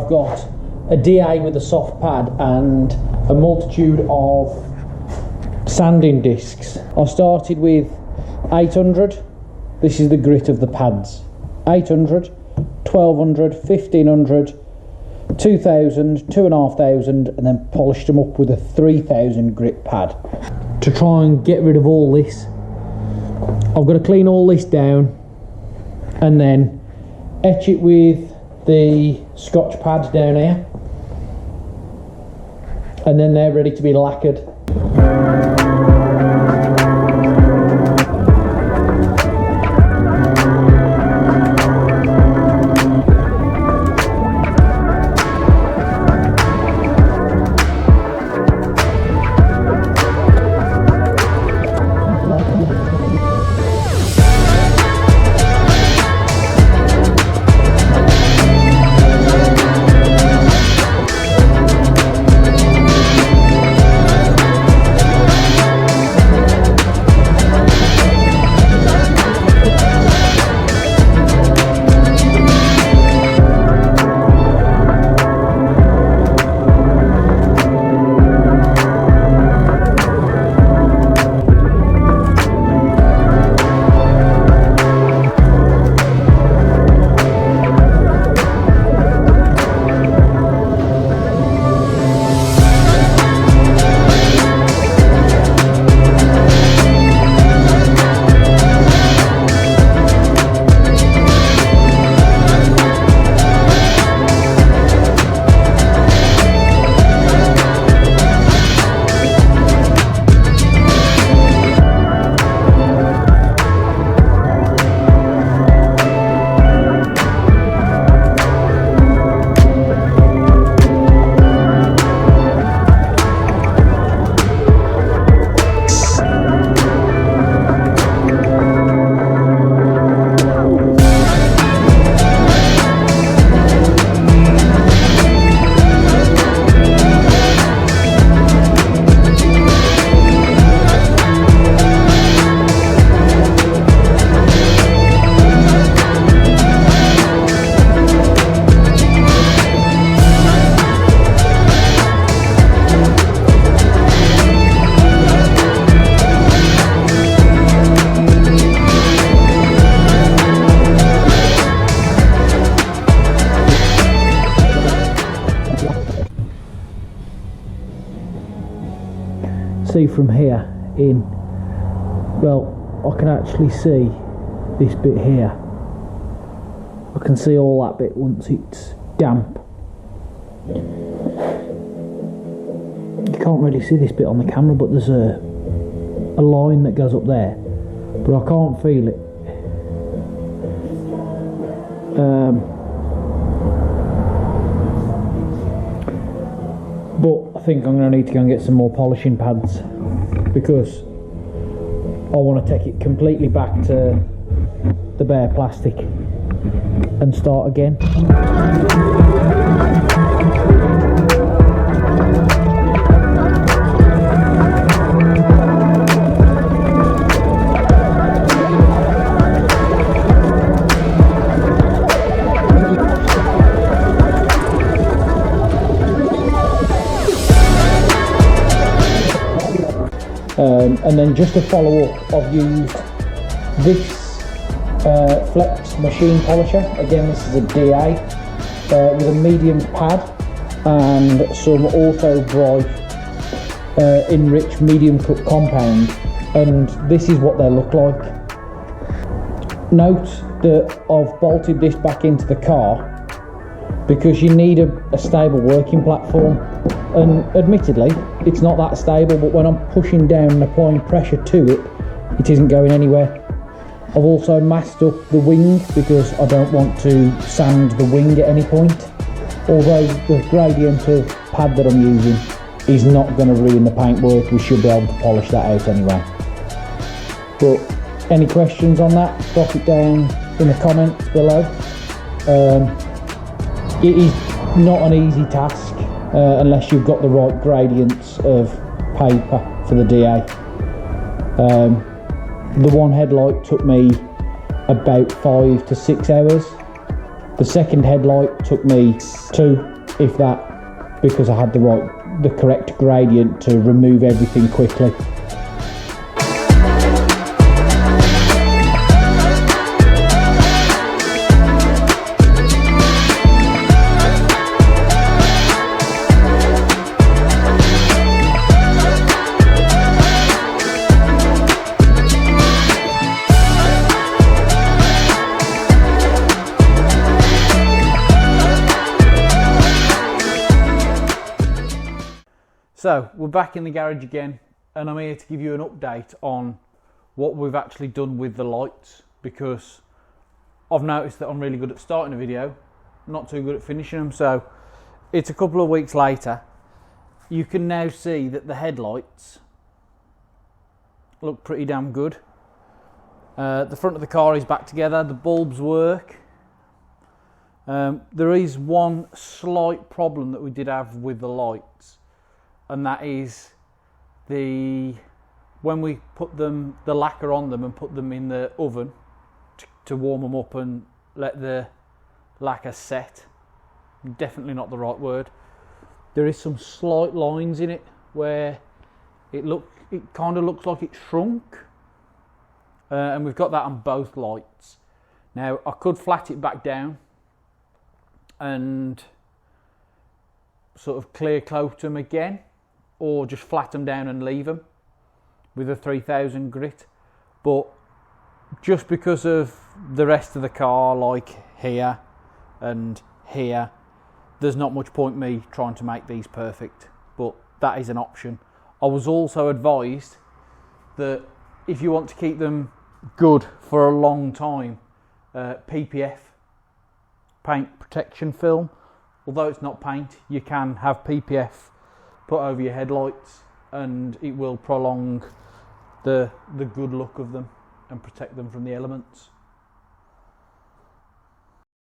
I've got a DA with a soft pad and a multitude of sanding discs. I started with 800. This is the grit of the pads. 800, 1200, 1500, 2000, 2500, and then polished them up with a 3000 grit pad. To try and get rid of all this, I've got to clean all this down and then etch it with the Scotch pads down here, and then they're ready to be lacquered. See from here in, well, I can actually see this bit here. I can see all that bit once it's damp. You can't really see this bit on the camera, but there's a line that goes up there, but I can't feel it. But I think I'm going to need to go and get some more polishing pads, because I want to take it completely back to the bare plastic and start again. And then just to follow up, I've used this Flex machine polisher. Again, this is a DA with a medium pad and some Auto Bright enriched medium cut compound, and this is what they look like. Note that I've bolted this back into the car because you need a stable working platform, and admittedly it's not that stable, but when I'm pushing down and applying pressure to it, it isn't going anywhere. I've also masked up the wing because I don't want to sand the wing at any point, although the gradient of pad that I'm using is not going to ruin the paintwork. We should be able to polish that out anyway. But any questions on that, drop it down in the comments below. It is not an easy task unless you've got the right gradients of paper for the DA. The one headlight took me about 5 to 6 hours. The second headlight took me 2. if that, because I had the correct gradient to remove everything quickly. So we're back in the garage again, and I'm here to give you an update on what we've actually done with the lights, because I've noticed that I'm really good at starting a video, not too good at finishing them. So it's a couple of weeks later. You can now see that the headlights look pretty damn good. The front of the car is back together, the bulbs work. There is one slight problem that we did have with the lights, and that is when we put the lacquer on them and put them in the oven to warm them up and let the lacquer set, definitely not the right word, there is some slight lines in it where it kind of looks like it shrunk, and we've got that on both lights. Now I could flat it back down and sort of clear coat them again, or just flat them down and leave them with a 3000 grit, but just because of the rest of the car, like here and here, there's not much point me trying to make these perfect, but that is an option. I was also advised that if you want to keep them good for a long time, PPF, paint protection film, although it's not paint, you can have PPF put over your headlights and it will prolong the good look of them and protect them from the elements.